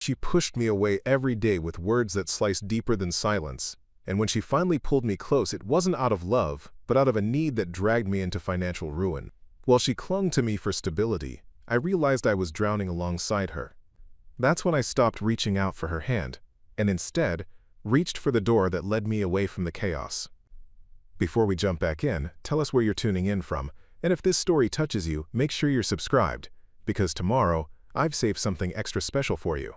She pushed me away every day with words that sliced deeper than silence, and when she finally pulled me close, it wasn't out of love, but out of a need that dragged me into financial ruin. While she clung to me for stability, I realized I was drowning alongside her. That's when I stopped reaching out for her hand, and instead, reached for the door that led me away from the chaos. Before we jump back in, tell us where you're tuning in from, and if this story touches you, make sure you're subscribed, because tomorrow, I've saved something extra special for you.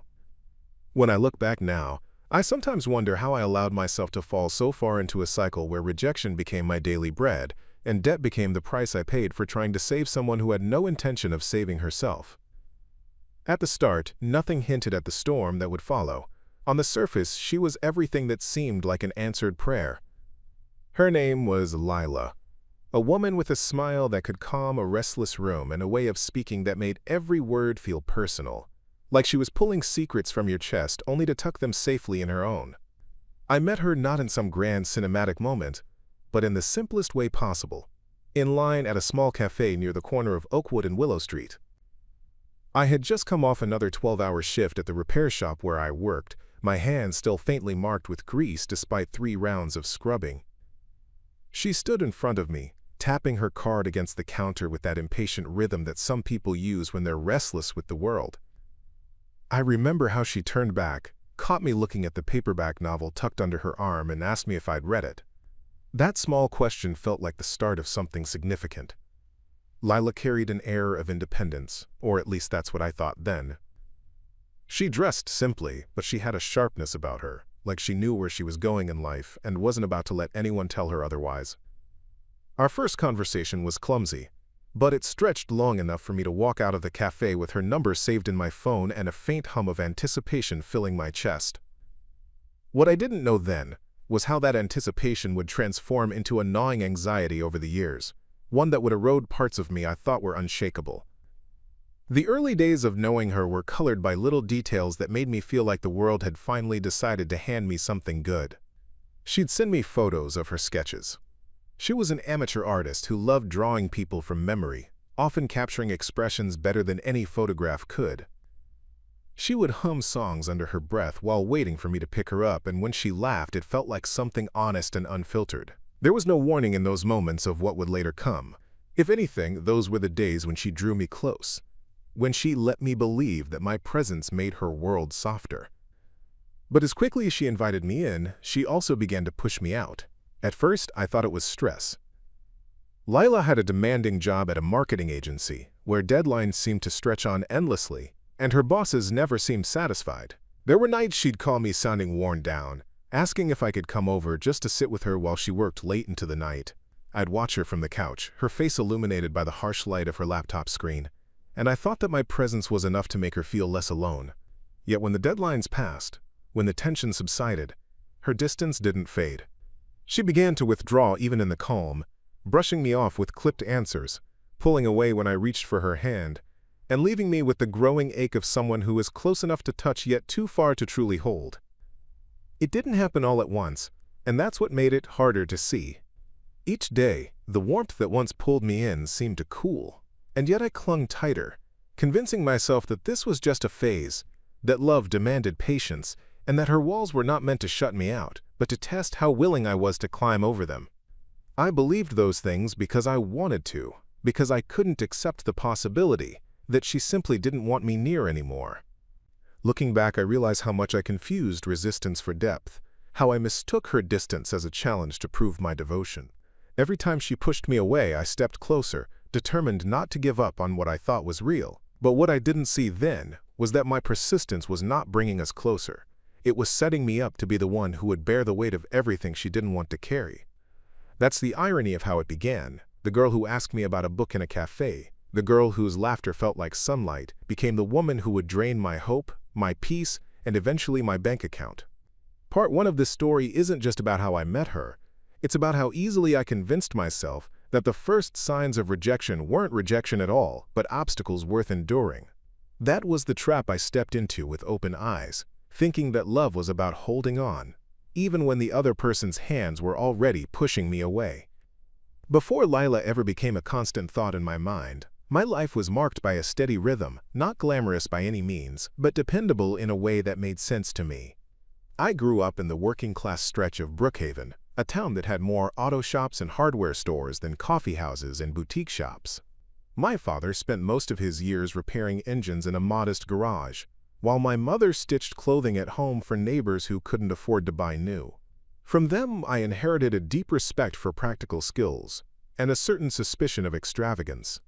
When I look back now, I sometimes wonder how I allowed myself to fall so far into a cycle where rejection became my daily bread, and debt became the price I paid for trying to save someone who had no intention of saving herself. At the start, nothing hinted at the storm that would follow. On the surface, she was everything that seemed like an answered prayer. Her name was Lila, a woman with a smile that could calm a restless room and a way of speaking that made every word feel personal, like she was pulling secrets from your chest only to tuck them safely in her own. I met her not in some grand cinematic moment, but in the simplest way possible, in line at a small café near the corner of Oakwood and Willow Street. I had just come off another 12-hour shift at the repair shop where I worked, my hands still faintly marked with grease despite 3 rounds of scrubbing. She stood in front of me, tapping her card against the counter with that impatient rhythm that some people use when they're restless with the world. I remember how she turned back, caught me looking at the paperback novel tucked under her arm, and asked me if I'd read it. That small question felt like the start of something significant. Lila carried an air of independence, or at least that's what I thought then. She dressed simply, but she had a sharpness about her, like she knew where she was going in life and wasn't about to let anyone tell her otherwise. Our first conversation was clumsy, but it stretched long enough for me to walk out of the cafe with her number saved in my phone and a faint hum of anticipation filling my chest. What I didn't know then was how that anticipation would transform into a gnawing anxiety over the years, one that would erode parts of me I thought were unshakable. The early days of knowing her were colored by little details that made me feel like the world had finally decided to hand me something good. She'd send me photos of her sketches. She was an amateur artist who loved drawing people from memory, often capturing expressions better than any photograph could. She would hum songs under her breath while waiting for me to pick her up, and when she laughed, it felt like something honest and unfiltered. There was no warning in those moments of what would later come. If anything, those were the days when she drew me close, when she let me believe that my presence made her world softer. But as quickly as she invited me in, she also began to push me out. At first, I thought it was stress. Lila had a demanding job at a marketing agency, where deadlines seemed to stretch on endlessly, and her bosses never seemed satisfied. There were nights she'd call me sounding worn down, asking if I could come over just to sit with her while she worked late into the night. I'd watch her from the couch, her face illuminated by the harsh light of her laptop screen, and I thought that my presence was enough to make her feel less alone. Yet when the deadlines passed, when the tension subsided, her distance didn't fade. She began to withdraw even in the calm, brushing me off with clipped answers, pulling away when I reached for her hand, and leaving me with the growing ache of someone who is close enough to touch yet too far to truly hold. It didn't happen all at once, and that's what made it harder to see. Each day, the warmth that once pulled me in seemed to cool, and yet I clung tighter, convincing myself that this was just a phase, that love demanded patience, and that her walls were not meant to shut me out, but to test how willing I was to climb over them. I believed those things because I wanted to, because I couldn't accept the possibility that she simply didn't want me near anymore. Looking back, I realize how much I confused resistance for depth, how I mistook her distance as a challenge to prove my devotion. Every time she pushed me away, I stepped closer, determined not to give up on what I thought was real. But what I didn't see then was that my persistence was not bringing us closer. It was setting me up to be the one who would bear the weight of everything she didn't want to carry. That's the irony of how it began. The girl who asked me about a book in a cafe, the girl whose laughter felt like sunlight, became the woman who would drain my hope, my peace, and eventually my bank account. Part 1 of this story isn't just about how I met her. It's about how easily I convinced myself that the first signs of rejection weren't rejection at all, but obstacles worth enduring. That was the trap I stepped into with open eyes, thinking that love was about holding on, even when the other person's hands were already pushing me away. Before Lila ever became a constant thought in my mind, My life was marked by a steady rhythm, not glamorous by any means, but dependable in a way that made sense to me. I grew up in the working-class stretch of Brookhaven, a town that had more auto shops and hardware stores than coffee houses and boutique shops. My father spent most of his years repairing engines in a modest garage, while my mother stitched clothing at home for neighbors who couldn't afford to buy new. From them, I inherited a deep respect for practical skills and a certain suspicion of extravagance.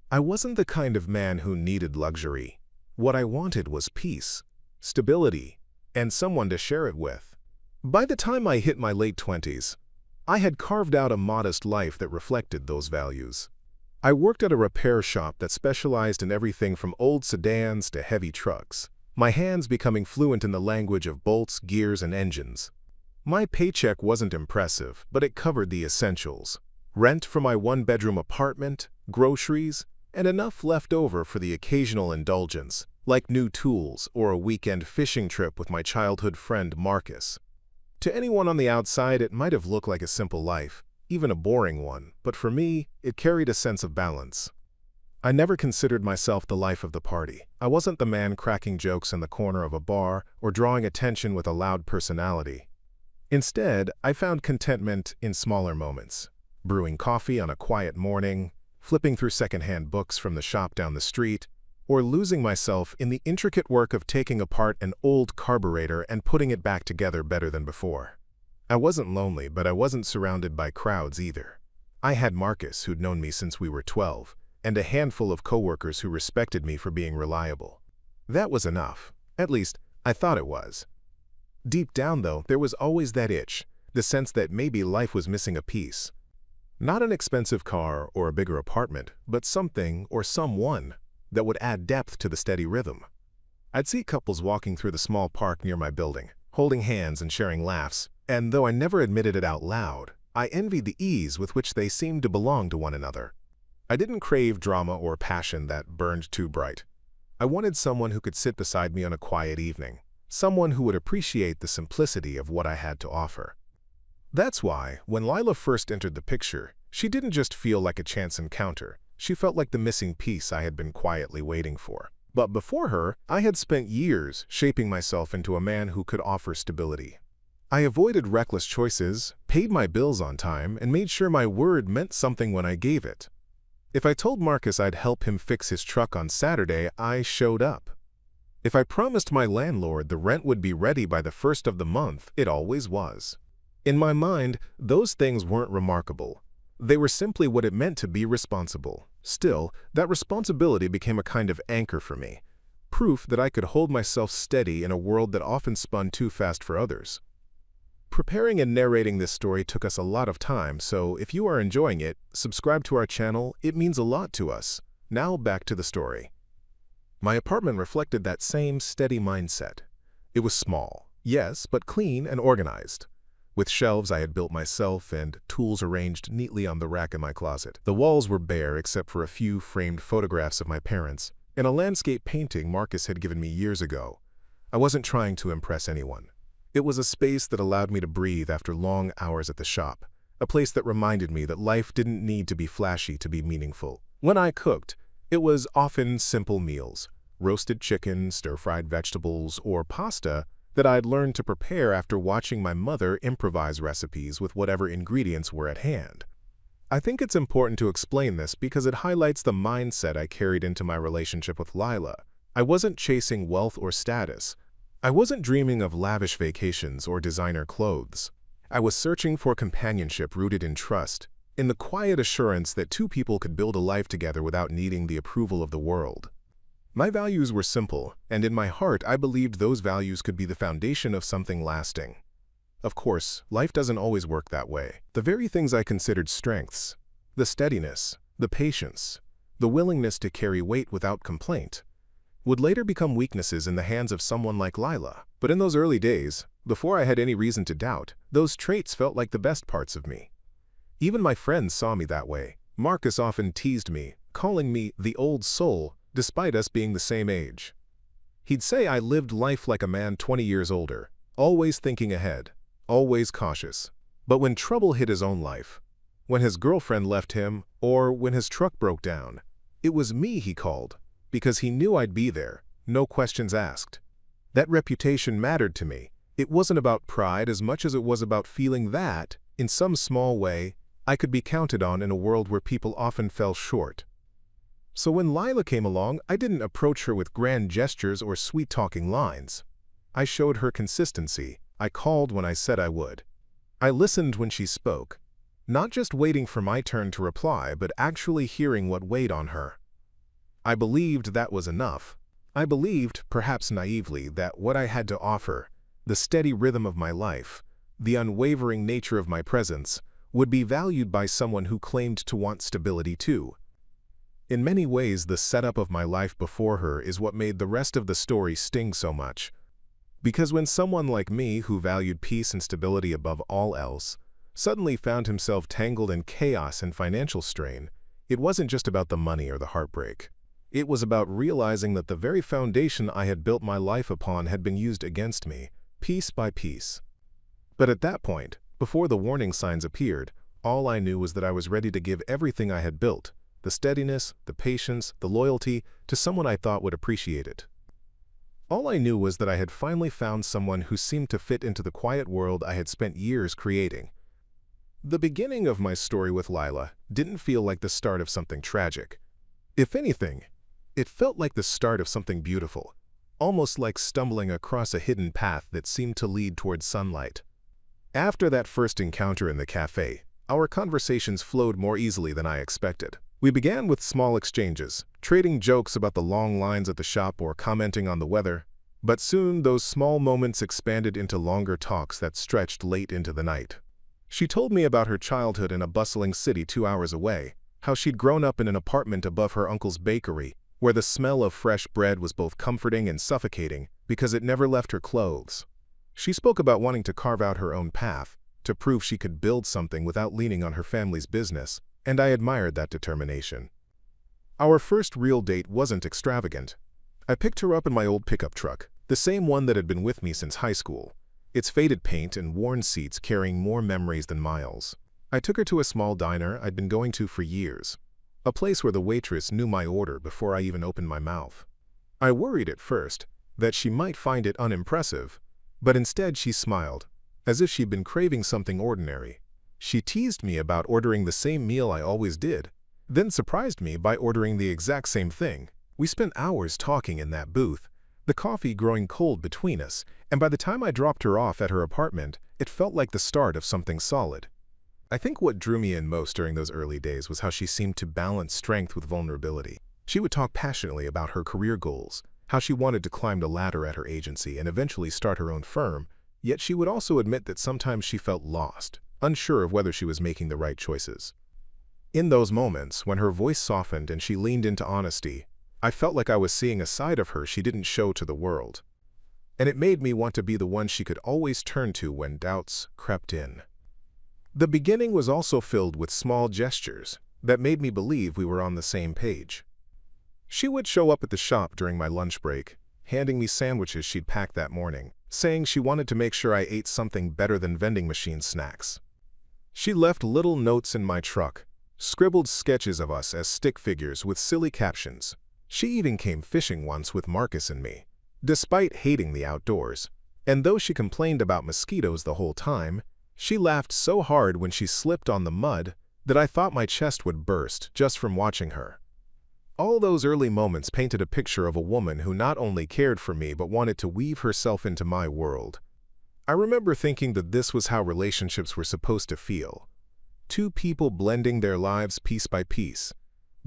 I wasn't the kind of man who needed luxury. What I wanted was peace, stability, and someone to share it with. By the time I hit my late 20s, I had carved out a modest life that reflected those values. I worked at a repair shop that specialized in everything from old sedans to heavy trucks, my hands becoming fluent in the language of bolts, gears, and engines. My paycheck wasn't impressive, but it covered the essentials: rent for my one-bedroom apartment, groceries, and enough left over for the occasional indulgence, like new tools or a weekend fishing trip with my childhood friend Marcus. To anyone on the outside, it might have looked like a simple life, even a boring one, but for me, it carried a sense of balance. I never considered myself the life of the party. I wasn't the man cracking jokes in the corner of a bar or drawing attention with a loud personality. Instead, I found contentment in smaller moments: brewing coffee on a quiet morning, flipping through secondhand books from the shop down the street, or losing myself in the intricate work of taking apart an old carburetor and putting it back together better than before. I wasn't lonely, but I wasn't surrounded by crowds either. I had Marcus, who'd known me since we were 12, and a handful of coworkers who respected me for being reliable. That was enough. At least, I thought it was. Deep down, though, there was always that itch, the sense that maybe life was missing a piece. Not an expensive car or a bigger apartment, but something or someone that would add depth to the steady rhythm. I'd see couples walking through the small park near my building, holding hands and sharing laughs, and though I never admitted it out loud, I envied the ease with which they seemed to belong to one another. I didn't crave drama or passion that burned too bright. I wanted someone who could sit beside me on a quiet evening, someone who would appreciate the simplicity of what I had to offer. That's why, when Lila first entered the picture, she didn't just feel like a chance encounter. She felt like the missing piece I had been quietly waiting for. But before her, I had spent years shaping myself into a man who could offer stability. I avoided reckless choices, paid my bills on time, and made sure my word meant something when I gave it. If I told Marcus I'd help him fix his truck on Saturday, I showed up. If I promised my landlord the rent would be ready by the first of the month, it always was. In my mind, those things weren't remarkable. They were simply what it meant to be responsible. Still, that responsibility became a kind of anchor for me, proof that I could hold myself steady in a world that often spun too fast for others. Preparing and narrating this story took us a lot of time, so if you are enjoying it, subscribe to our channel. It means a lot to us. Now back to the story. My apartment reflected that same steady mindset. It was small, yes, but clean and organized, with shelves I had built myself and tools arranged neatly on the rack in my closet. The walls were bare except for a few framed photographs of my parents and a landscape painting Marcus had given me years ago. I wasn't trying to impress anyone. It was a space that allowed me to breathe after long hours at the shop, a place that reminded me that life didn't need to be flashy to be meaningful. When I cooked, it was often simple meals: roasted chicken, stir-fried vegetables, or pasta that I'd learned to prepare after watching my mother improvise recipes with whatever ingredients were at hand. I think it's important to explain this because it highlights the mindset I carried into my relationship with Lila. I wasn't chasing wealth or status. I wasn't dreaming of lavish vacations or designer clothes. I was searching for companionship rooted in trust, in the quiet assurance that two people could build a life together without needing the approval of the world. My values were simple, and in my heart I believed those values could be the foundation of something lasting. Of course, life doesn't always work that way. The very things I considered strengths, the steadiness, the patience, the willingness to carry weight without complaint, would later become weaknesses in the hands of someone like Lila. But in those early days, before I had any reason to doubt, those traits felt like the best parts of me. Even my friends saw me that way. Marcus often teased me, calling me the old soul, despite us being the same age. He'd say I lived life like a man 20 years older, always thinking ahead, always cautious. But when trouble hit his own life, when his girlfriend left him, or when his truck broke down, It was me he called, because he knew I'd be there, no questions asked. That reputation mattered to me. It wasn't about pride as much as it was about feeling that, in some small way, I could be counted on in a world where people often fell short. So when Lila came along, I didn't approach her with grand gestures or sweet-talking lines. I showed her consistency. I called when I said I would. I listened when she spoke, not just waiting for my turn to reply, but actually hearing what weighed on her. I believed that was enough. I believed, perhaps naively, that what I had to offer, the steady rhythm of my life, the unwavering nature of my presence, would be valued by someone who claimed to want stability too. In many ways, the setup of my life before her is what made the rest of the story sting so much. Because when someone like me, who valued peace and stability above all else, suddenly found himself tangled in chaos and financial strain, it wasn't just about the money or the heartbreak. It was about realizing that the very foundation I had built my life upon had been used against me, piece by piece. But at that point, before the warning signs appeared, all I knew was that I was ready to give everything I had built, the steadiness, the patience, the loyalty, to someone I thought would appreciate it. All I knew was that I had finally found someone who seemed to fit into the quiet world I had spent years creating. The beginning of my story with Lila didn't feel like the start of something tragic. If anything, it felt like the start of something beautiful, almost like stumbling across a hidden path that seemed to lead towards sunlight. After that first encounter in the café, our conversations flowed more easily than I expected. We began with small exchanges, trading jokes about the long lines at the shop or commenting on the weather, but soon those small moments expanded into longer talks that stretched late into the night. She told me about her childhood in a bustling city 2 hours away, how she'd grown up in an apartment above her uncle's bakery, where the smell of fresh bread was both comforting and suffocating because it never left her clothes. She spoke about wanting to carve out her own path, to prove she could build something without leaning on her family's business, and I admired that determination. Our first real date wasn't extravagant. I picked her up in my old pickup truck, the same one that had been with me since high school, its faded paint and worn seats carrying more memories than miles. I took her to a small diner I'd been going to for years, a place where the waitress knew my order before I even opened my mouth. I worried at first that she might find it unimpressive, but instead she smiled, as if she'd been craving something ordinary. She teased me about ordering the same meal I always did, then surprised me by ordering the exact same thing. We spent hours talking in that booth, the coffee growing cold between us, and by the time I dropped her off at her apartment, it felt like the start of something solid. I think what drew me in most during those early days was how she seemed to balance strength with vulnerability. She would talk passionately about her career goals, how she wanted to climb the ladder at her agency and eventually start her own firm, yet she would also admit that sometimes she felt lost, unsure of whether she was making the right choices. In those moments, when her voice softened and she leaned into honesty, I felt like I was seeing a side of her she didn't show to the world. And it made me want to be the one she could always turn to when doubts crept in. The beginning was also filled with small gestures that made me believe we were on the same page. She would show up at the shop during my lunch break, handing me sandwiches she'd packed that morning, saying she wanted to make sure I ate something better than vending machine snacks. She left little notes in my truck, scribbled sketches of us as stick figures with silly captions. She even came fishing once with Marcus and me, despite hating the outdoors. And though she complained about mosquitoes the whole time, she laughed so hard when she slipped on the mud that I thought my chest would burst just from watching her. All those early moments painted a picture of a woman who not only cared for me but wanted to weave herself into my world. I remember thinking that this was how relationships were supposed to feel. Two people blending their lives piece by piece,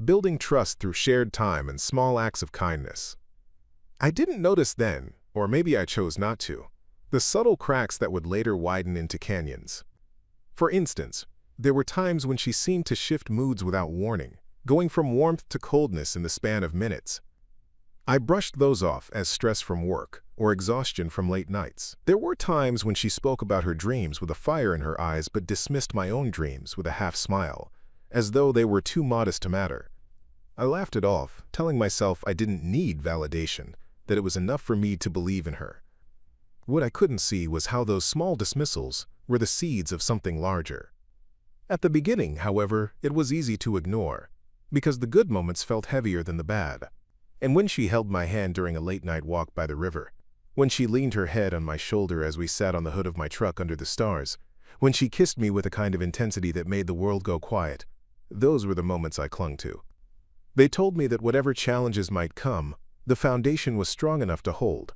building trust through shared time and small acts of kindness. I didn't notice then, or maybe I chose not to, the subtle cracks that would later widen into canyons. For instance, there were times when she seemed to shift moods without warning, going from warmth to coldness in the span of minutes. I brushed those off as stress from work or exhaustion from late nights. There were times when she spoke about her dreams with a fire in her eyes but dismissed my own dreams with a half smile, as though they were too modest to matter. I laughed it off, telling myself I didn't need validation, that it was enough for me to believe in her. What I couldn't see was how those small dismissals were the seeds of something larger. At the beginning, however, it was easy to ignore. because the good moments felt heavier than the bad. And when she held my hand during a late-night walk by the river, when she leaned her head on my shoulder as we sat on the hood of my truck under the stars, when she kissed me with a kind of intensity that made the world go quiet, those were the moments I clung to. They told me that whatever challenges might come, the foundation was strong enough to hold.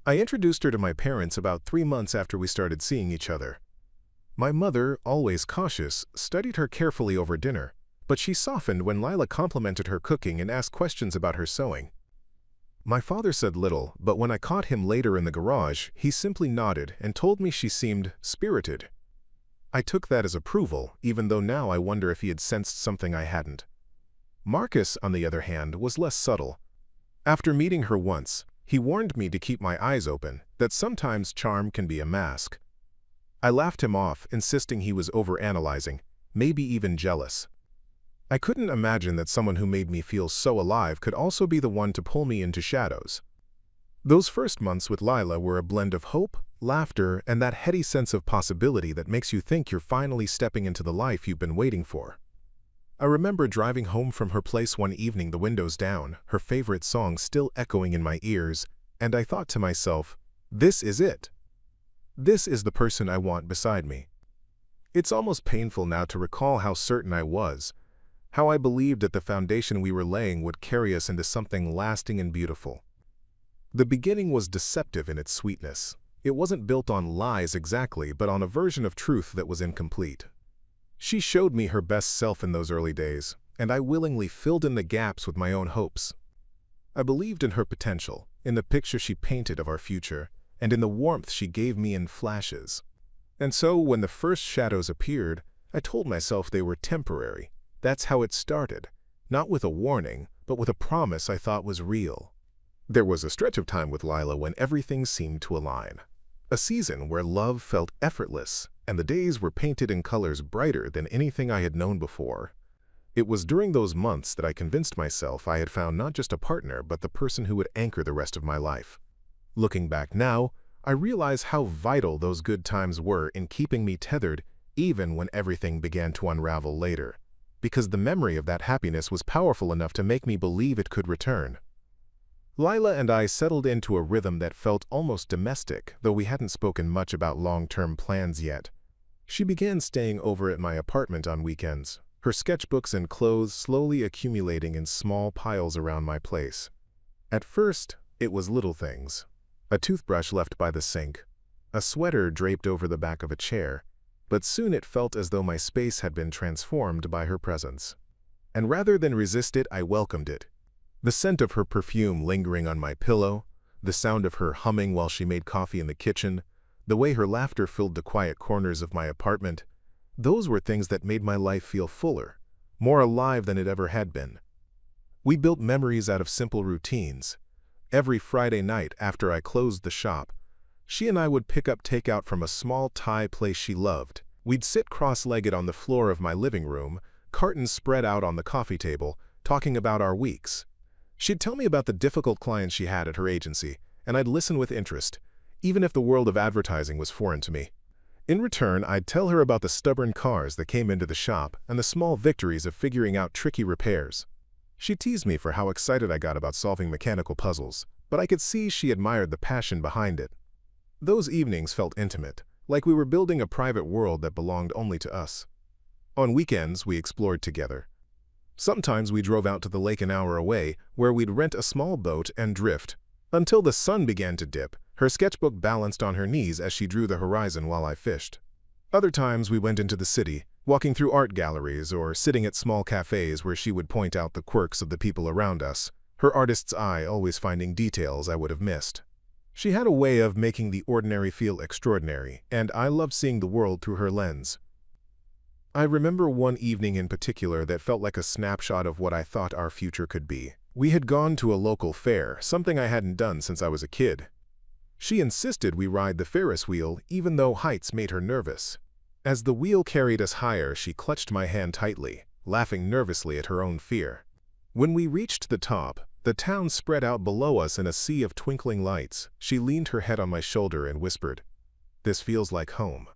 I introduced her to my parents about 3 months after we started seeing each other. My mother, always cautious, studied her carefully over dinner, but she softened when Lila complimented her cooking and asked questions about her sewing. My father said little, but when I caught him later in the garage, he simply nodded and told me she seemed spirited. I took that as approval, even though now I wonder if he had sensed something I hadn't. Marcus, on the other hand, was less subtle. After meeting her once, he warned me to keep my eyes open, that sometimes charm can be a mask. I laughed him off, insisting he was overanalyzing, maybe even jealous. I couldn't imagine that someone who made me feel so alive could also be the one to pull me into shadows. Those first months with Lila were a blend of hope, laughter, and that heady sense of possibility that makes you think you're finally stepping into the life you've been waiting for. I remember driving home from her place one evening, the windows down, her favorite song still echoing in my ears, and I thought to myself, this is it. This is the person I want beside me. It's almost painful now to recall how certain I was, how I believed that the foundation we were laying would carry us into something lasting and beautiful. The beginning was deceptive in its sweetness. It wasn't built on lies exactly, but on a version of truth that was incomplete. She showed me her best self in those early days, and I willingly filled in the gaps with my own hopes. I believed in her potential, in the picture she painted of our future, and in the warmth she gave me in flashes. And so, when the first shadows appeared, I told myself they were temporary. That's how it started, not with a warning, but with a promise I thought was real. There was a stretch of time with Lila when everything seemed to align. A season where love felt effortless, and the days were painted in colors brighter than anything I had known before. It was during those months that I convinced myself I had found not just a partner, but the person who would anchor the rest of my life. Looking back now, I realize how vital those good times were in keeping me tethered, even when everything began to unravel later, because the memory of that happiness was powerful enough to make me believe it could return. Lila and I settled into a rhythm that felt almost domestic, though we hadn't spoken much about long-term plans yet. She began staying over at my apartment on weekends, her sketchbooks and clothes slowly accumulating in small piles around my place. At first, it was little things. A toothbrush left by the sink, a sweater draped over the back of a chair, but soon it felt as though my space had been transformed by her presence. And rather than resist it, I welcomed it. The scent of her perfume lingering on my pillow, the sound of her humming while she made coffee in the kitchen, the way her laughter filled the quiet corners of my apartment, those were things that made my life feel fuller, more alive than it ever had been. We built memories out of simple routines. Every Friday night after I closed the shop, she and I would pick up takeout from a small Thai place she loved. We'd sit cross-legged on the floor of my living room, cartons spread out on the coffee table, talking about our weeks. She'd tell me about the difficult clients she had at her agency, and I'd listen with interest, even if the world of advertising was foreign to me. In return, I'd tell her about the stubborn cars that came into the shop and the small victories of figuring out tricky repairs. She teased me for how excited I got about solving mechanical puzzles, but I could see she admired the passion behind it. Those evenings felt intimate, like we were building a private world that belonged only to us. On weekends, we explored together. Sometimes we drove out to the lake an hour away, where we'd rent a small boat and drift. Until the sun began to dip, her sketchbook balanced on her knees as she drew the horizon while I fished. Other times we went into the city, walking through art galleries or sitting at small cafes where she would point out the quirks of the people around us, her artist's eye always finding details I would have missed. She had a way of making the ordinary feel extraordinary, and I loved seeing the world through her lens. I remember one evening in particular that felt like a snapshot of what I thought our future could be. We had gone to a local fair, something I hadn't done since I was a kid. She insisted we ride the Ferris wheel, even though heights made her nervous. As the wheel carried us higher, she clutched my hand tightly, laughing nervously at her own fear. When we reached the top, the town spread out below us in a sea of twinkling lights. She leaned her head on my shoulder and whispered, "This feels like home."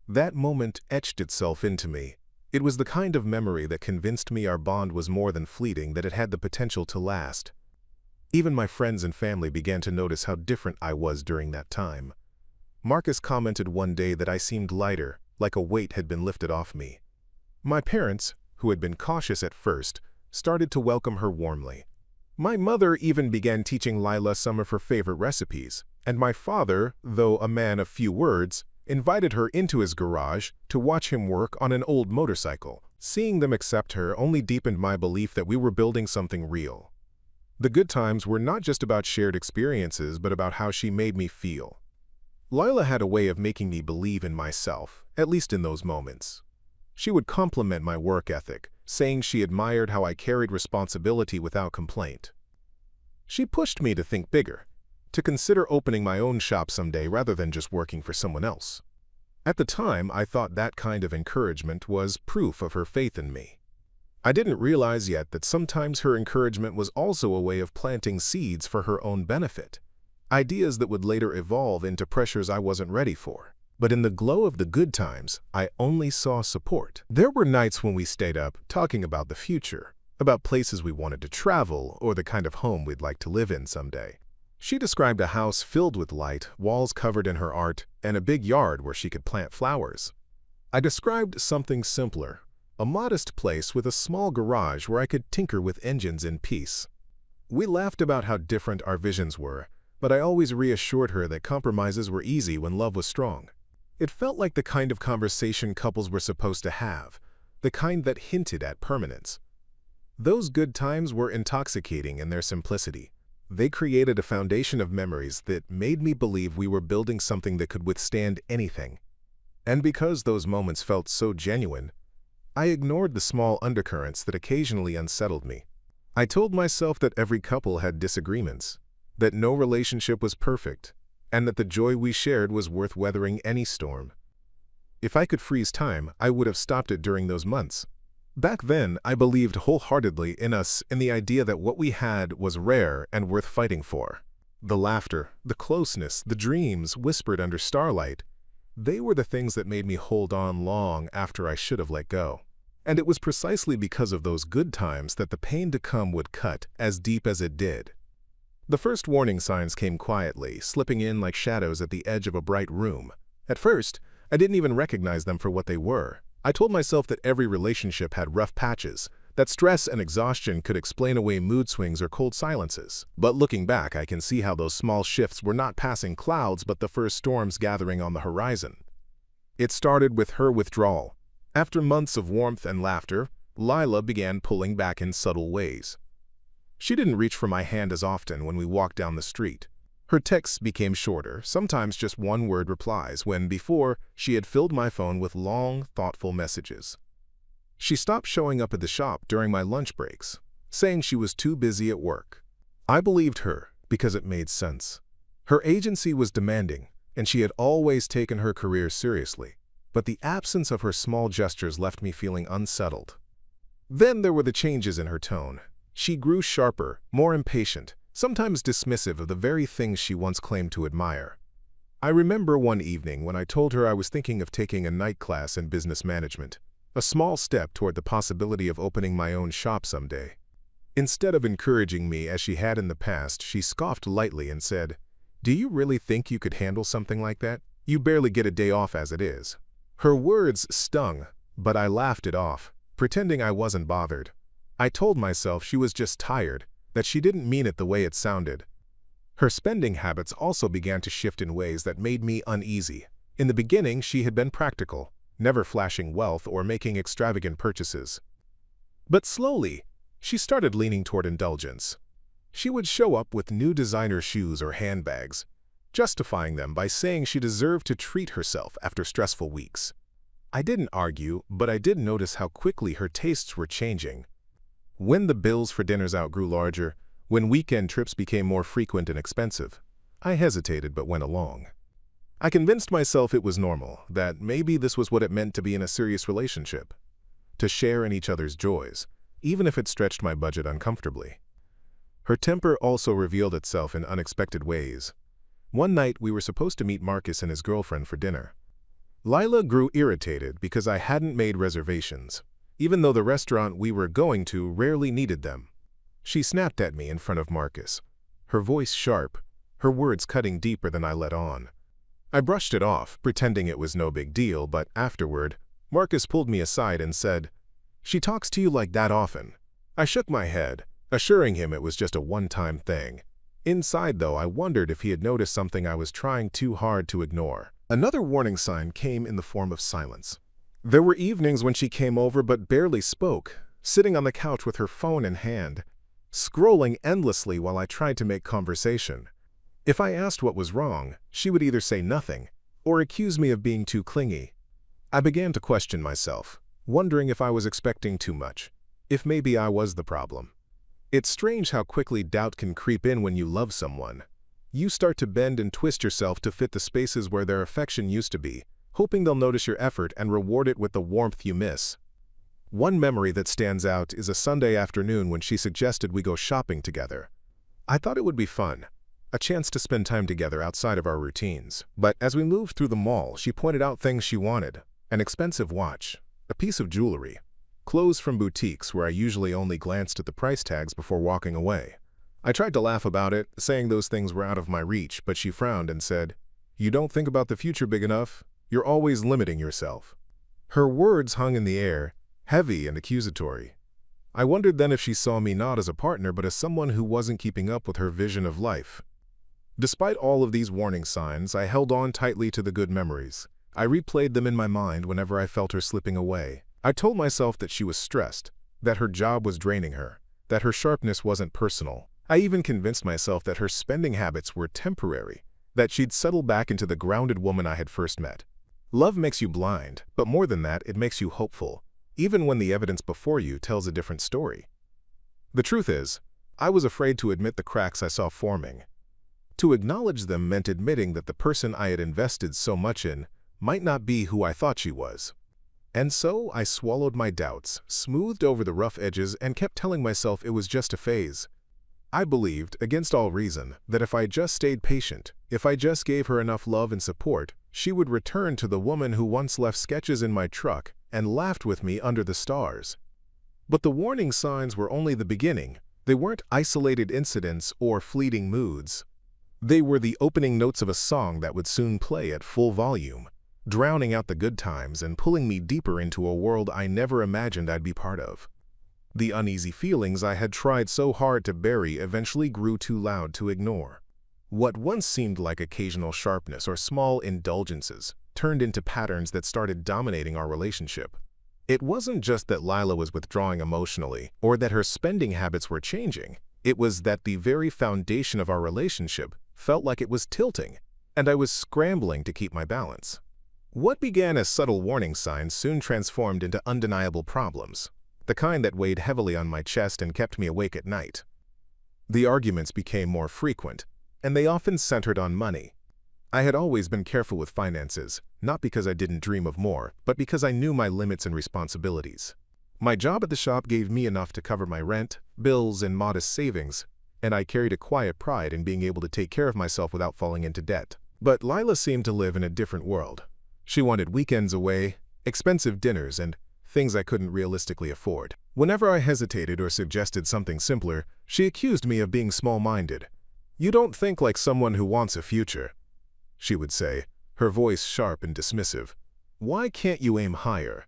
That moment etched itself into me. It was the kind of memory that convinced me our bond was more than fleeting, that it had the potential to last. Even my friends and family began to notice how different I was during that time. Marcus commented one day that I seemed lighter, like a weight had been lifted off me. My parents, who had been cautious at first, started to welcome her warmly. My mother even began teaching Lila some of her favorite recipes, and my father, though a man of few words, invited her into his garage to watch him work on an old motorcycle. Seeing them accept her only deepened my belief that we were building something real. The good times were not just about shared experiences, but about how she made me feel. Lila had a way of making me believe in myself, at least in those moments. She would compliment my work ethic, saying she admired how I carried responsibility without complaint. She pushed me to think bigger, to consider opening my own shop someday rather than just working for someone else. At the time, I thought that kind of encouragement was proof of her faith in me. I didn't realize yet that sometimes her encouragement was also a way of planting seeds for her own benefit, ideas that would later evolve into pressures I wasn't ready for. But in the glow of the good times, I only saw support. There were nights when we stayed up talking about the future, about places we wanted to travel, or the kind of home we'd like to live in someday. She described a house filled with light, walls covered in her art, and a big yard where she could plant flowers. I described something simpler, a modest place with a small garage where I could tinker with engines in peace. We laughed about how different our visions were, but I always reassured her that compromises were easy when love was strong. It felt like the kind of conversation couples were supposed to have, the kind that hinted at permanence. Those good times were intoxicating in their simplicity. They created a foundation of memories that made me believe we were building something that could withstand anything. And because those moments felt so genuine, I ignored the small undercurrents that occasionally unsettled me. I told myself that every couple had disagreements, that no relationship was perfect, and that the joy we shared was worth weathering any storm. If I could freeze time, I would have stopped it during those months. Back then, I believed wholeheartedly in us, in the idea that what we had was rare and worth fighting for. The laughter, the closeness, the dreams whispered under starlight, they were the things that made me hold on long after I should have let go. And it was precisely because of those good times that the pain to come would cut as deep as it did. The first warning signs came quietly, slipping in like shadows at the edge of a bright room. At first, I didn't even recognize them for what they were. I told myself that every relationship had rough patches, that stress and exhaustion could explain away mood swings or cold silences. But looking back, I can see how those small shifts were not passing clouds but the first storms gathering on the horizon. It started with her withdrawal. After months of warmth and laughter, Lila began pulling back in subtle ways. She didn't reach for my hand as often when we walked down the street. Her texts became shorter, sometimes just one-word replies, when before she had filled my phone with long, thoughtful messages. She stopped showing up at the shop during my lunch breaks, saying she was too busy at work. I believed her because it made sense. Her agency was demanding, and she had always taken her career seriously, but the absence of her small gestures left me feeling unsettled. Then there were the changes in her tone. She grew sharper, more impatient, sometimes dismissive of the very things she once claimed to admire. I remember one evening when I told her I was thinking of taking a night class in business management, a small step toward the possibility of opening my own shop someday. Instead of encouraging me as she had in the past, she scoffed lightly and said, "Do you really think you could handle something like that? You barely get a day off as it is." Her words stung, but I laughed it off, pretending I wasn't bothered. I told myself she was just tired, that she didn't mean it the way it sounded. Her spending habits also began to shift in ways that made me uneasy. In the beginning, she had been practical, never flashing wealth or making extravagant purchases. But slowly, she started leaning toward indulgence. She would show up with new designer shoes or handbags, justifying them by saying she deserved to treat herself after stressful weeks. I didn't argue, but I did notice how quickly her tastes were changing. When the bills for dinners out grew larger, when weekend trips became more frequent and expensive, I hesitated but went along. I convinced myself it was normal, that maybe this was what it meant to be in a serious relationship, to share in each other's joys, even if it stretched my budget uncomfortably. Her temper also revealed itself in unexpected ways. One night we were supposed to meet Marcus and his girlfriend for dinner. Lila grew irritated because I hadn't made reservations, even though the restaurant we were going to rarely needed them. She snapped at me in front of Marcus, her voice sharp, her words cutting deeper than I let on. I brushed it off, pretending it was no big deal, but afterward, Marcus pulled me aside and said, "She talks to you like that often." I shook my head, assuring him it was just a one-time thing. Inside, though, I wondered if he had noticed something I was trying too hard to ignore. Another warning sign came in the form of silence. There were evenings when she came over but barely spoke, sitting on the couch with her phone in hand, scrolling endlessly while I tried to make conversation. If I asked what was wrong, she would either say nothing or accuse me of being too clingy. I began to question myself, wondering if I was expecting too much, if maybe I was the problem. It's strange how quickly doubt can creep in when you love someone. You start to bend and twist yourself to fit the spaces where their affection used to be, hoping they'll notice your effort and reward it with the warmth you miss. One memory that stands out is a Sunday afternoon when she suggested we go shopping together. I thought it would be fun, a chance to spend time together outside of our routines. But as we moved through the mall, she pointed out things she wanted: an expensive watch, a piece of jewelry, clothes from boutiques where I usually only glanced at the price tags before walking away. I tried to laugh about it, saying those things were out of my reach, but she frowned and said, "You don't think about the future big enough. You're always limiting yourself." Her words hung in the air, heavy and accusatory. I wondered then if she saw me not as a partner but as someone who wasn't keeping up with her vision of life. Despite all of these warning signs, I held on tightly to the good memories. I replayed them in my mind whenever I felt her slipping away. I told myself that she was stressed, that her job was draining her, that her sharpness wasn't personal. I even convinced myself that her spending habits were temporary, that she'd settle back into the grounded woman I had first met. Love makes you blind, but more than that, it makes you hopeful, even when the evidence before you tells a different story. The truth is, I was afraid to admit the cracks I saw forming. To acknowledge them meant admitting that the person I had invested so much in might not be who I thought she was. And so I swallowed my doubts, smoothed over the rough edges, and kept telling myself it was just a phase. I believed, against all reason, that if I just stayed patient, if I just gave her enough love and support, she would return to the woman who once left sketches in my truck and laughed with me under the stars. But the warning signs were only the beginning. They weren't isolated incidents or fleeting moods. They were the opening notes of a song that would soon play at full volume, drowning out the good times and pulling me deeper into a world I never imagined I'd be part of. The uneasy feelings I had tried so hard to bury eventually grew too loud to ignore. What once seemed like occasional sharpness or small indulgences turned into patterns that started dominating our relationship. It wasn't just that Lila was withdrawing emotionally or that her spending habits were changing. It was that the very foundation of our relationship felt like it was tilting, and I was scrambling to keep my balance. What began as subtle warning signs soon transformed into undeniable problems, the kind that weighed heavily on my chest and kept me awake at night. The arguments became more frequent, and they often centered on money. I had always been careful with finances, not because I didn't dream of more, but because I knew my limits and responsibilities. My job at the shop gave me enough to cover my rent, bills, and modest savings, and I carried a quiet pride in being able to take care of myself without falling into debt. But Lila seemed to live in a different world. She wanted weekends away, expensive dinners, and things I couldn't realistically afford. Whenever I hesitated or suggested something simpler, she accused me of being small-minded. "You don't think like someone who wants a future," she would say, her voice sharp and dismissive. "Why can't you aim higher?"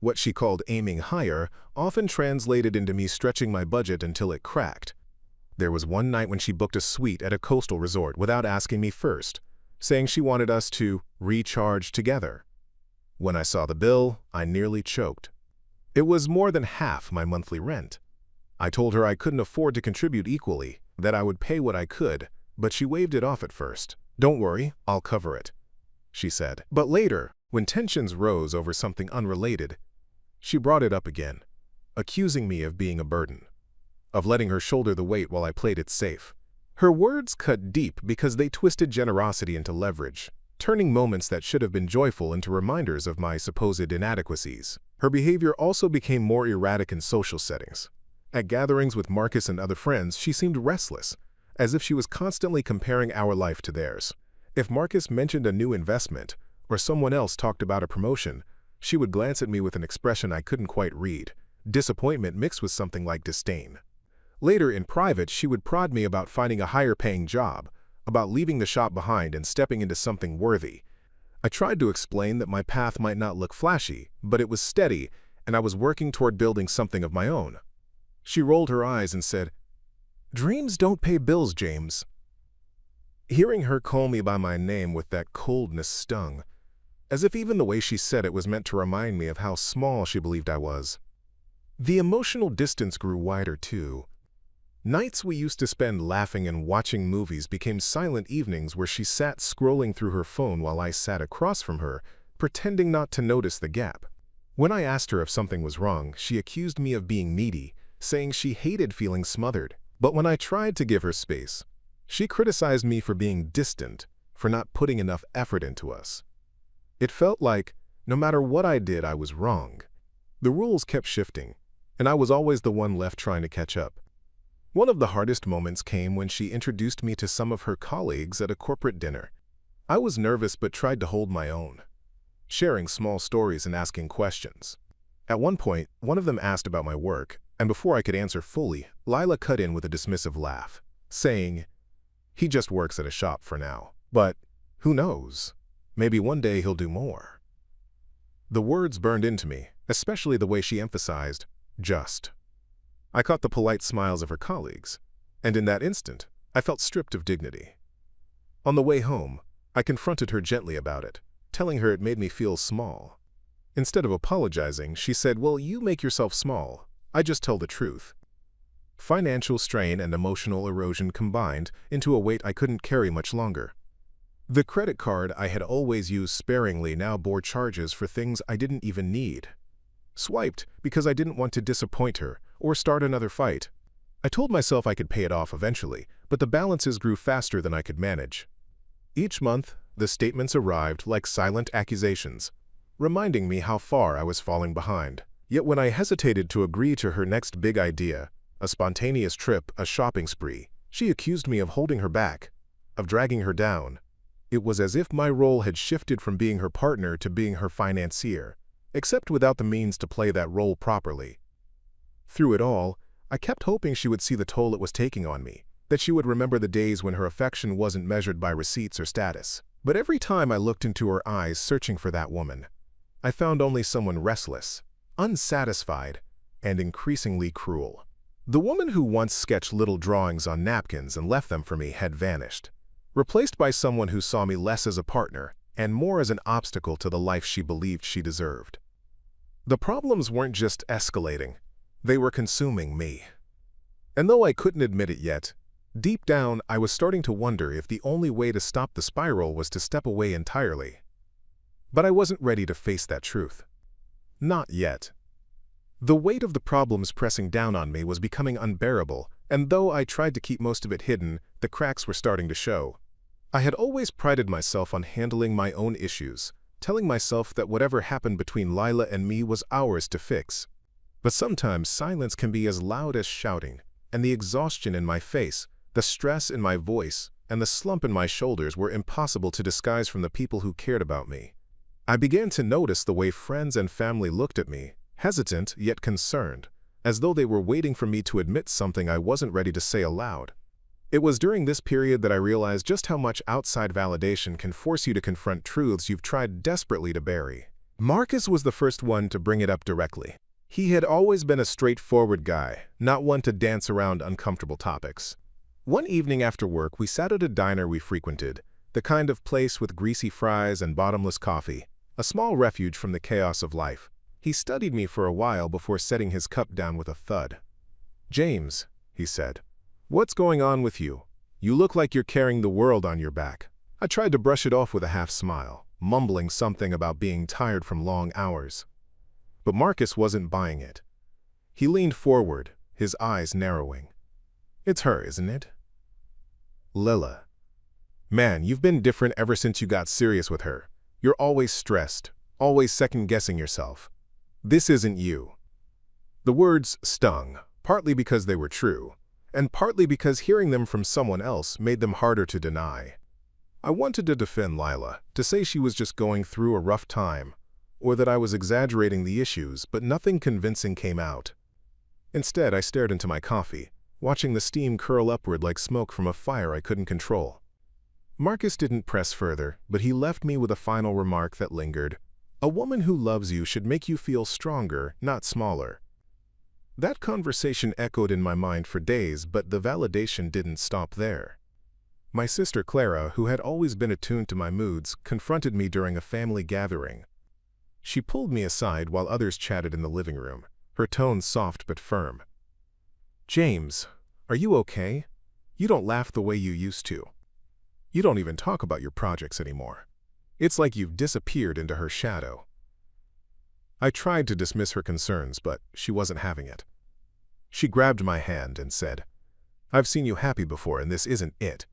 What she called aiming higher often translated into me stretching my budget until it cracked. There was one night when she booked a suite at a coastal resort without asking me first, saying she wanted us to recharge together. When I saw the bill, I nearly choked. It was more than half my monthly rent. I told her I couldn't afford to contribute equally, that I would pay what I could, but she waved it off at first. "Don't worry, I'll cover it," she said. But later, when tensions rose over something unrelated, she brought it up again, accusing me of being a burden, of letting her shoulder the weight while I played it safe. Her words cut deep because they twisted generosity into leverage, turning moments that should have been joyful into reminders of my supposed inadequacies. Her behavior also became more erratic in social settings. At gatherings with Marcus and other friends, she seemed restless, as if she was constantly comparing our life to theirs. If Marcus mentioned a new investment, or someone else talked about a promotion, she would glance at me with an expression I couldn't quite read, disappointment mixed with something like disdain. Later, in private, she would prod me about finding a higher-paying job, about leaving the shop behind and stepping into something worthy. I tried to explain that my path might not look flashy, but it was steady, and I was working toward building something of my own. She rolled her eyes and said, "Dreams don't pay bills, James." Hearing her call me by my name with that coldness stung, as if even the way she said it was meant to remind me of how small she believed I was. The emotional distance grew wider, too. Nights we used to spend laughing and watching movies became silent evenings where she sat scrolling through her phone while I sat across from her, pretending not to notice the gap. When I asked her if something was wrong, she accused me of being needy, saying she hated feeling smothered. But when I tried to give her space, she criticized me for being distant, for not putting enough effort into us. It felt like, no matter what I did, I was wrong. The rules kept shifting, and I was always the one left trying to catch up. One of the hardest moments came when she introduced me to some of her colleagues at a corporate dinner. I was nervous but tried to hold my own, sharing small stories and asking questions. At one point, one of them asked about my work, and before I could answer fully, Lila cut in with a dismissive laugh, saying, "He just works at a shop for now. But who knows? Maybe one day he'll do more." The words burned into me, especially the way she emphasized, "just." I caught the polite smiles of her colleagues, and in that instant, I felt stripped of dignity. On the way home, I confronted her gently about it, telling her it made me feel small. Instead of apologizing, she said, "Well, you make yourself small. I just tell the truth." Financial strain and emotional erosion combined into a weight I couldn't carry much longer. The credit card I had always used sparingly now bore charges for things I didn't even need. Swiped because I didn't want to disappoint her or start another fight. I told myself I could pay it off eventually, but the balances grew faster than I could manage. Each month, the statements arrived like silent accusations, reminding me how far I was falling behind. Yet when I hesitated to agree to her next big idea, a spontaneous trip, a shopping spree, she accused me of holding her back, of dragging her down. It was as if my role had shifted from being her partner to being her financier, except without the means to play that role properly. Through it all, I kept hoping she would see the toll it was taking on me, that she would remember the days when her affection wasn't measured by receipts or status. But every time I looked into her eyes searching for that woman, I found only someone restless, unsatisfied, and increasingly cruel. The woman who once sketched little drawings on napkins and left them for me had vanished, replaced by someone who saw me less as a partner and more as an obstacle to the life she believed she deserved. The problems weren't just escalating, they were consuming me. And though I couldn't admit it yet, deep down I was starting to wonder if the only way to stop the spiral was to step away entirely. But I wasn't ready to face that truth. Not yet. The weight of the problems pressing down on me was becoming unbearable, and though I tried to keep most of it hidden, the cracks were starting to show. I had always prided myself on handling my own issues, telling myself that whatever happened between Lila and me was ours to fix. But sometimes silence can be as loud as shouting, and the exhaustion in my face, the stress in my voice, and the slump in my shoulders were impossible to disguise from the people who cared about me. I began to notice the way friends and family looked at me, hesitant yet concerned, as though they were waiting for me to admit something I wasn't ready to say aloud. It was during this period that I realized just how much outside validation can force you to confront truths you've tried desperately to bury. Marcus was the first one to bring it up directly. He had always been a straightforward guy, not one to dance around uncomfortable topics. One evening after work, we sat at a diner we frequented, the kind of place with greasy fries and bottomless coffee, a small refuge from the chaos of life. He studied me for a while before setting his cup down with a thud. "James," he said, "what's going on with you? You look like you're carrying the world on your back." I tried to brush it off with a half smile, mumbling something about being tired from long hours. But Marcus wasn't buying it. He leaned forward, his eyes narrowing. "It's her, isn't it? Lila. Man, you've been different ever since you got serious with her. You're always stressed, always second-guessing yourself. This isn't you." The words stung, partly because they were true, and partly because hearing them from someone else made them harder to deny. I wanted to defend Lila, to say she was just going through a rough time, or that I was exaggerating the issues, but nothing convincing came out. Instead, I stared into my coffee, watching the steam curl upward like smoke from a fire I couldn't control. Marcus didn't press further, but he left me with a final remark that lingered. A woman who loves you should make you feel stronger, not smaller. That conversation echoed in my mind for days, but the validation didn't stop there. My sister Clara, who had always been attuned to my moods, confronted me during a family gathering. She pulled me aside while others chatted in the living room, her tone soft but firm. "James, are you okay? You don't laugh the way you used to. You don't even talk about your projects anymore. It's like you've disappeared into her shadow." I tried to dismiss her concerns, but she wasn't having it. She grabbed my hand and said, "I've seen you happy before, and this isn't it.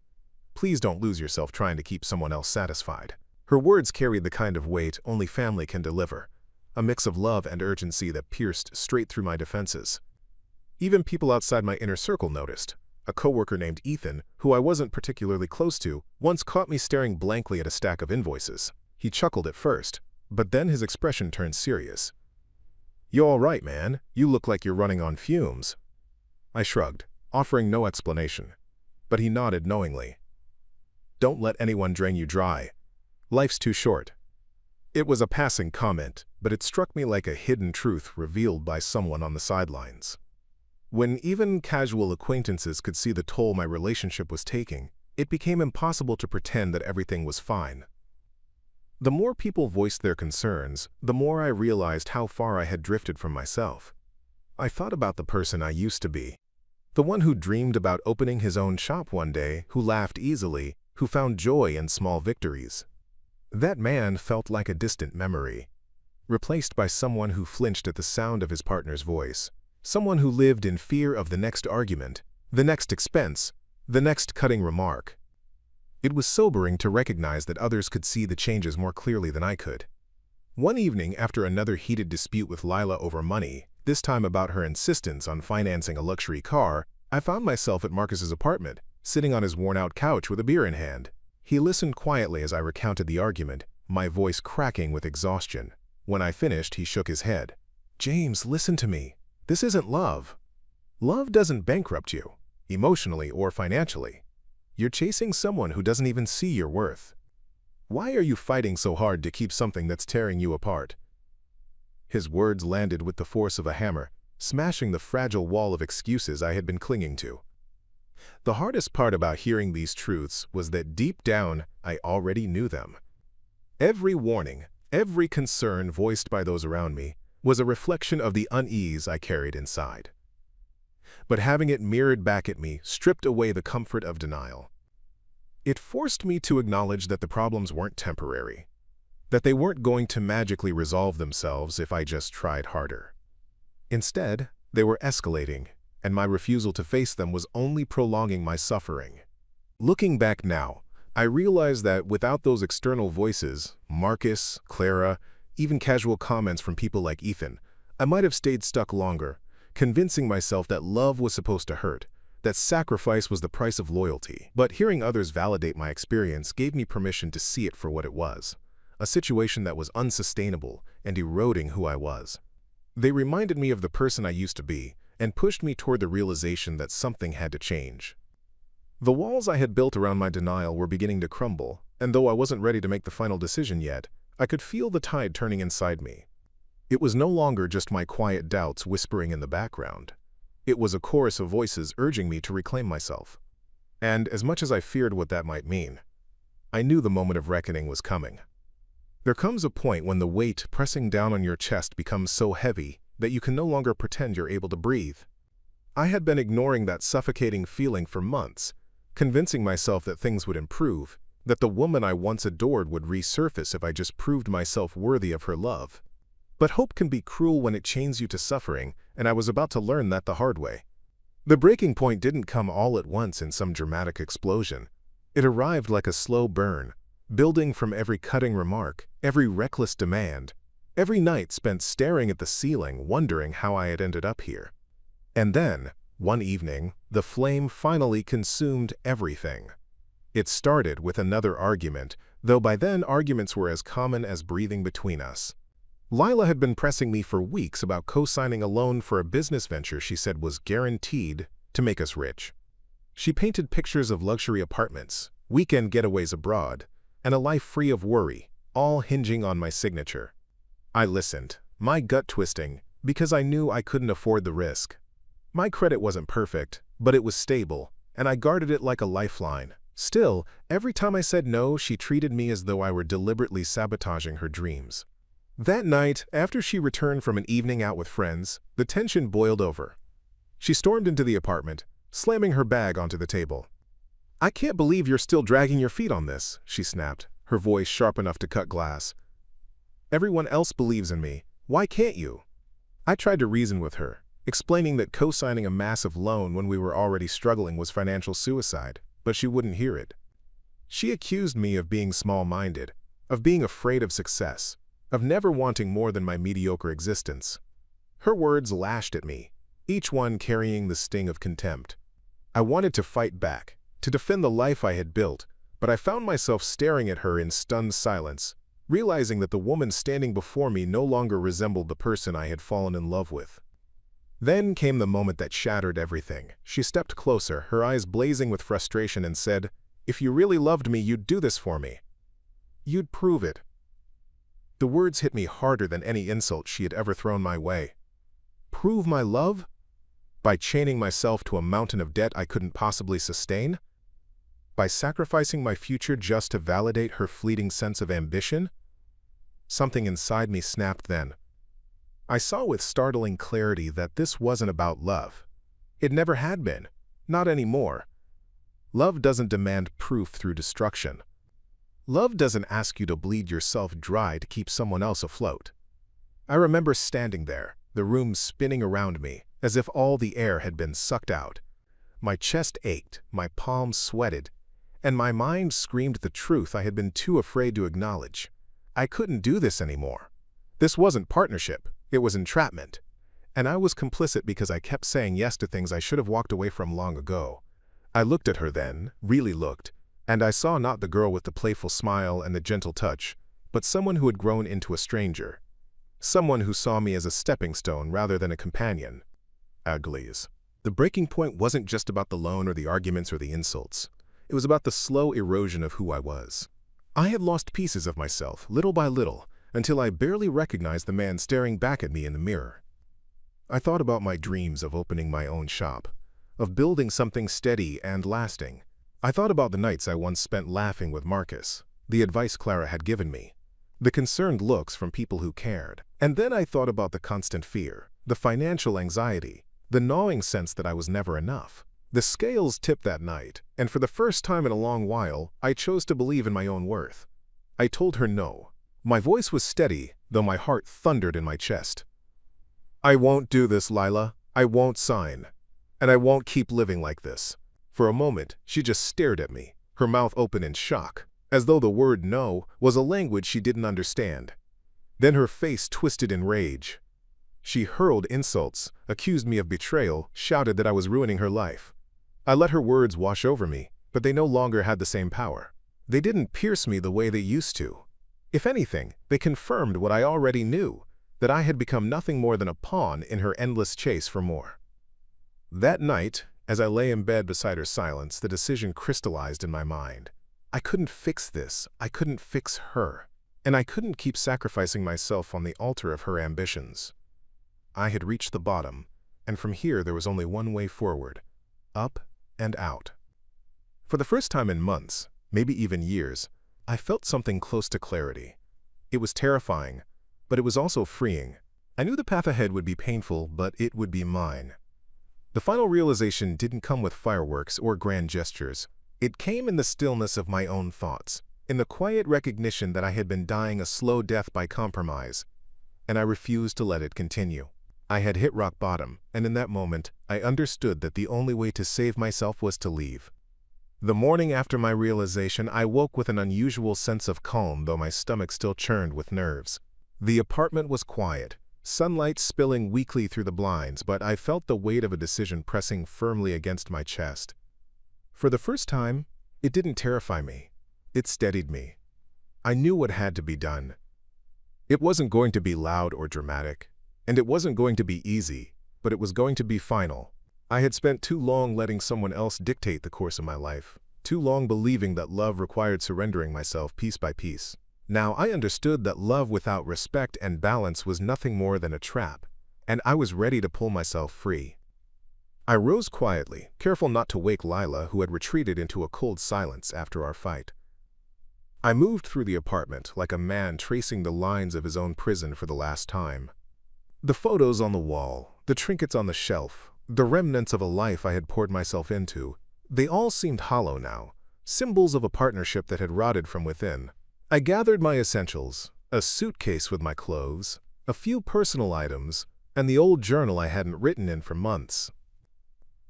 Please don't lose yourself trying to keep someone else satisfied." Her words carried the kind of weight only family can deliver, a mix of love and urgency that pierced straight through my defenses. Even people outside my inner circle noticed. A coworker named Ethan, who I wasn't particularly close to, once caught me staring blankly at a stack of invoices. He chuckled at first, but then his expression turned serious. "You all right, man? You look like you're running on fumes." I shrugged, offering no explanation, but he nodded knowingly. "Don't let anyone drain you dry. Life's too short." It was a passing comment, but it struck me like a hidden truth revealed by someone on the sidelines. When even casual acquaintances could see the toll my relationship was taking, it became impossible to pretend that everything was fine. The more people voiced their concerns, the more I realized how far I had drifted from myself. I thought about the person I used to be, the one who dreamed about opening his own shop one day, who laughed easily, who found joy in small victories. That man felt like a distant memory, replaced by someone who flinched at the sound of his partner's voice, someone who lived in fear of the next argument, the next expense, the next cutting remark. It was sobering to recognize that others could see the changes more clearly than I could. One evening, after another heated dispute with Lila over money, this time about her insistence on financing a luxury car, I found myself at Marcus's apartment, sitting on his worn-out couch with a beer in hand. He listened quietly as I recounted the argument, my voice cracking with exhaustion. When I finished, he shook his head. "James, listen to me. This isn't love. Love doesn't bankrupt you, emotionally or financially. You're chasing someone who doesn't even see your worth. Why are you fighting so hard to keep something that's tearing you apart?" His words landed with the force of a hammer, smashing the fragile wall of excuses I had been clinging to. The hardest part about hearing these truths was that deep down, I already knew them. Every warning, every concern voiced by those around me was a reflection of the unease I carried inside. But having it mirrored back at me stripped away the comfort of denial. It forced me to acknowledge that the problems weren't temporary, that they weren't going to magically resolve themselves if I just tried harder. Instead, they were escalating, and my refusal to face them was only prolonging my suffering. Looking back now, I realize that without those external voices, Marcus, Clara, even casual comments from people like Ethan, I might have stayed stuck longer, convincing myself that love was supposed to hurt, that sacrifice was the price of loyalty. But hearing others validate my experience gave me permission to see it for what it was, a situation that was unsustainable and eroding who I was. They reminded me of the person I used to be and pushed me toward the realization that something had to change. The walls I had built around my denial were beginning to crumble, and though I wasn't ready to make the final decision yet, I could feel the tide turning inside me. It was no longer just my quiet doubts whispering in the background. It was a chorus of voices urging me to reclaim myself. And as much as I feared what that might mean, I knew the moment of reckoning was coming. There comes a point when the weight pressing down on your chest becomes so heavy that you can no longer pretend you're able to breathe. I had been ignoring that suffocating feeling for months, convincing myself that things would improve, that the woman I once adored would resurface if I just proved myself worthy of her love. But hope can be cruel when it chains you to suffering, and I was about to learn that the hard way. The breaking point didn't come all at once in some dramatic explosion. It arrived like a slow burn, building from every cutting remark, every reckless demand, every night spent staring at the ceiling, wondering how I had ended up here. And then, one evening, the flame finally consumed everything. It started with another argument, though by then arguments were as common as breathing between us. Lila had been pressing me for weeks about co-signing a loan for a business venture she said was guaranteed to make us rich. She painted pictures of luxury apartments, weekend getaways abroad, and a life free of worry, all hinging on my signature. I listened, my gut twisting, because I knew I couldn't afford the risk. My credit wasn't perfect, but it was stable, and I guarded it like a lifeline. Still, every time I said no, she treated me as though I were deliberately sabotaging her dreams. That night, after she returned from an evening out with friends, the tension boiled over. She stormed into the apartment, slamming her bag onto the table. "I can't believe you're still dragging your feet on this," she snapped, her voice sharp enough to cut glass. "Everyone else believes in me. Why can't you?" I tried to reason with her, explaining that co-signing a massive loan when we were already struggling was financial suicide, but she wouldn't hear it. She accused me of being small-minded, of being afraid of success, of never wanting more than my mediocre existence. Her words lashed at me, each one carrying the sting of contempt. I wanted to fight back, to defend the life I had built, but I found myself staring at her in stunned silence, realizing that the woman standing before me no longer resembled the person I had fallen in love with. Then came the moment that shattered everything. She stepped closer, her eyes blazing with frustration, and said, "If you really loved me, you'd do this for me. You'd prove it." The words hit me harder than any insult she had ever thrown my way. Prove my love? By chaining myself to a mountain of debt I couldn't possibly sustain? By sacrificing my future just to validate her fleeting sense of ambition? Something inside me snapped then. I saw with startling clarity that this wasn't about love. It never had been. Not anymore. Love doesn't demand proof through destruction. Love doesn't ask you to bleed yourself dry to keep someone else afloat. I remember standing there, the room spinning around me, as if all the air had been sucked out. My chest ached, my palms sweated, and my mind screamed the truth I had been too afraid to acknowledge. I couldn't do this anymore. This wasn't partnership, it was entrapment. And I was complicit because I kept saying yes to things I should have walked away from long ago. I looked at her then, really looked, and I saw not the girl with the playful smile and the gentle touch, but someone who had grown into a stranger. Someone who saw me as a stepping stone rather than a companion. Uglies. The breaking point wasn't just about the loan or the arguments or the insults. It was about the slow erosion of who I was. I had lost pieces of myself, little by little, until I barely recognized the man staring back at me in the mirror. I thought about my dreams of opening my own shop, of building something steady and lasting. I thought about the nights I once spent laughing with Marcus, the advice Clara had given me, the concerned looks from people who cared. And then I thought about the constant fear, the financial anxiety, the gnawing sense that I was never enough. The scales tipped that night, and for the first time in a long while, I chose to believe in my own worth. I told her no. My voice was steady, though my heart thundered in my chest. "I won't do this, Lila. I won't sign. And I won't keep living like this." For a moment, she just stared at me, her mouth open in shock, as though the word no was a language she didn't understand. Then her face twisted in rage. She hurled insults, accused me of betrayal, shouted that I was ruining her life. I let her words wash over me, but they no longer had the same power. They didn't pierce me the way they used to. If anything, they confirmed what I already knew, that I had become nothing more than a pawn in her endless chase for more. That night, as I lay in bed beside her silence, the decision crystallized in my mind. I couldn't fix this. I couldn't fix her. And I couldn't keep sacrificing myself on the altar of her ambitions. I had reached the bottom, and from here there was only one way forward, up and out. For the first time in months, maybe even years, I felt something close to clarity. It was terrifying, but it was also freeing. I knew the path ahead would be painful, but it would be mine. The final realization didn't come with fireworks or grand gestures. It came in the stillness of my own thoughts, in the quiet recognition that I had been dying a slow death by compromise, and I refused to let it continue. I had hit rock bottom, and in that moment, I understood that the only way to save myself was to leave. The morning after my realization, I woke with an unusual sense of calm, though my stomach still churned with nerves. The apartment was quiet, sunlight spilling weakly through the blinds, but I felt the weight of a decision pressing firmly against my chest. For the first time, It didn't terrify me. It steadied me. I knew what had to be done. It wasn't going to be loud or dramatic, and it wasn't going to be easy, but it was going to be final. I had spent too long letting someone else dictate the course of my life, too long believing that love required surrendering myself piece by piece. Now I understood that love without respect and balance was nothing more than a trap, and I was ready to pull myself free. I rose quietly, careful not to wake Lila, who had retreated into a cold silence after our fight. I moved through the apartment like a man tracing the lines of his own prison for the last time. The photos on the wall, the trinkets on the shelf, the remnants of a life I had poured myself into, they all seemed hollow now, symbols of a partnership that had rotted from within. I gathered my essentials, a suitcase with my clothes, a few personal items, and the old journal I hadn't written in for months.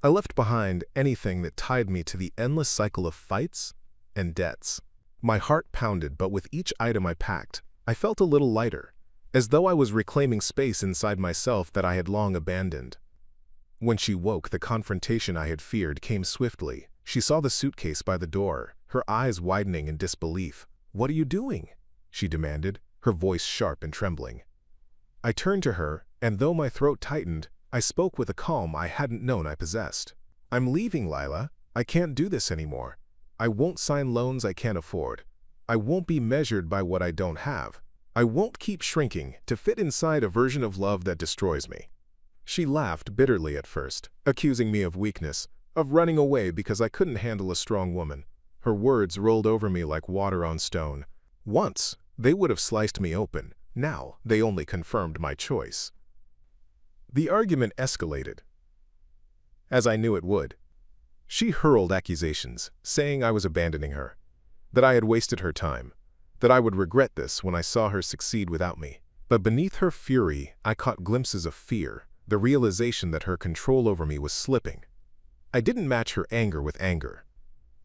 I left behind anything that tied me to the endless cycle of fights and debts. My heart pounded, but with each item I packed, I felt a little lighter, as though I was reclaiming space inside myself that I had long abandoned. When she woke, the confrontation I had feared came swiftly. She saw the suitcase by the door, her eyes widening in disbelief. "What are you doing?" she demanded, her voice sharp and trembling. I turned to her, and though my throat tightened, I spoke with a calm I hadn't known I possessed. "I'm leaving, Lila. I can't do this anymore. I won't sign loans I can't afford. I won't be measured by what I don't have. I won't keep shrinking to fit inside a version of love that destroys me." She laughed bitterly at first, accusing me of weakness, of running away because I couldn't handle a strong woman. Her words rolled over me like water on stone. Once, they would have sliced me open. Now, they only confirmed my choice. The argument escalated, as I knew it would. She hurled accusations, saying I was abandoning her, that I had wasted her time, that I would regret this when I saw her succeed without me. But beneath her fury, I caught glimpses of fear, the realization that her control over me was slipping. I didn't match her anger with anger.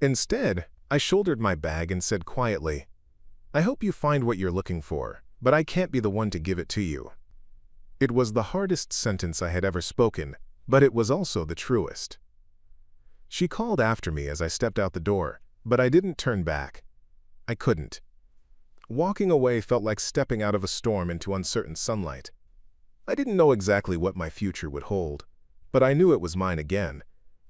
Instead, I shouldered my bag and said quietly, "I hope you find what you're looking for, but I can't be the one to give it to you." It was the hardest sentence I had ever spoken, but it was also the truest. She called after me as I stepped out the door, but I didn't turn back. I couldn't. Walking away felt like stepping out of a storm into uncertain sunlight. I didn't know exactly what my future would hold, but I knew it was mine again,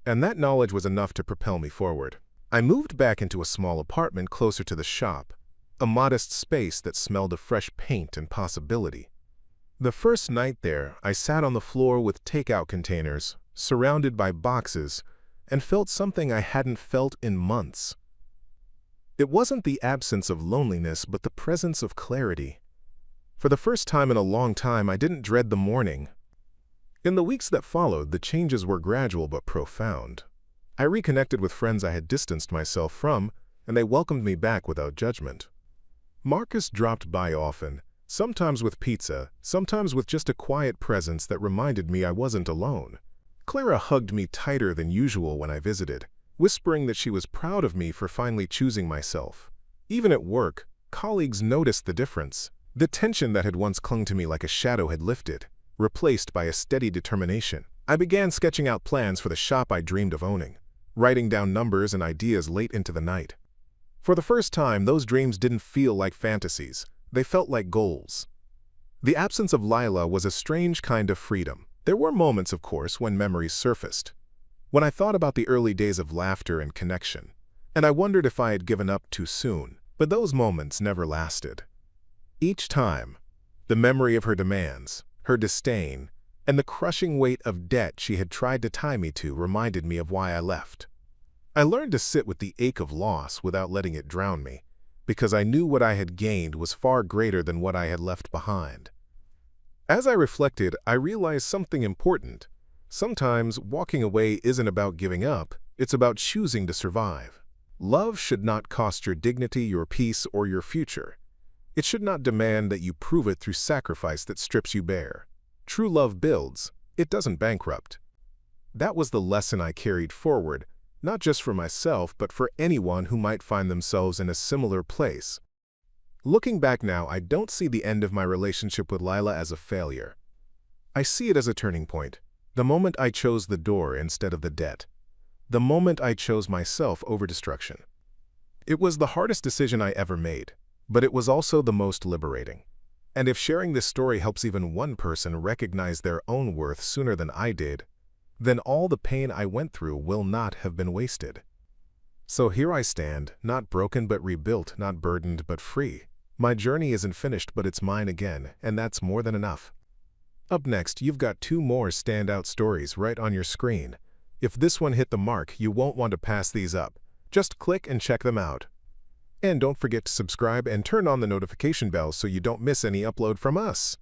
and that knowledge was enough to propel me forward. I moved back into a small apartment closer to the shop, a modest space that smelled of fresh paint and possibility. The first night there, I sat on the floor with takeout containers, surrounded by boxes, and felt something I hadn't felt in months. It wasn't the absence of loneliness, but the presence of clarity. For the first time in a long time, I didn't dread the morning. In the weeks that followed, the changes were gradual but profound. I reconnected with friends I had distanced myself from, and they welcomed me back without judgment. Marcus dropped by often, sometimes with pizza, sometimes with just a quiet presence that reminded me I wasn't alone. Clara hugged me tighter than usual when I visited, whispering that she was proud of me for finally choosing myself. Even at work, colleagues noticed the difference. The tension that had once clung to me like a shadow had lifted, replaced by a steady determination. I began sketching out plans for the shop I dreamed of owning, writing down numbers and ideas late into the night. For the first time, those dreams didn't feel like fantasies. They felt like goals. The absence of Lila was a strange kind of freedom. There were moments, of course, when memories surfaced. When I thought about the early days of laughter and connection, and I wondered if I had given up too soon, but those moments never lasted. Each time, the memory of her demands, her disdain, and the crushing weight of debt she had tried to tie me to reminded me of why I left. I learned to sit with the ache of loss without letting it drown me, because I knew what I had gained was far greater than what I had left behind. As I reflected, I realized something important. Sometimes walking away isn't about giving up, it's about choosing to survive. Love should not cost your dignity, your peace, or your future. It should not demand that you prove it through sacrifice that strips you bare. True love builds, it doesn't bankrupt. That was the lesson I carried forward, not just for myself, but for anyone who might find themselves in a similar place. Looking back now, I don't see the end of my relationship with Lila as a failure. I see it as a turning point. The moment I chose the door instead of the debt. The moment I chose myself over destruction. It was the hardest decision I ever made, but it was also the most liberating. And if sharing this story helps even one person recognize their own worth sooner than I did, then all the pain I went through will not have been wasted. So here I stand, not broken but rebuilt, not burdened but free. My journey isn't finished, but it's mine again, and that's more than enough. Up next, you've got 2 more standout stories right on your screen. If this one hit the mark, you won't want to pass these up. Just click and check them out. And don't forget to subscribe and turn on the notification bell so you don't miss any upload from us.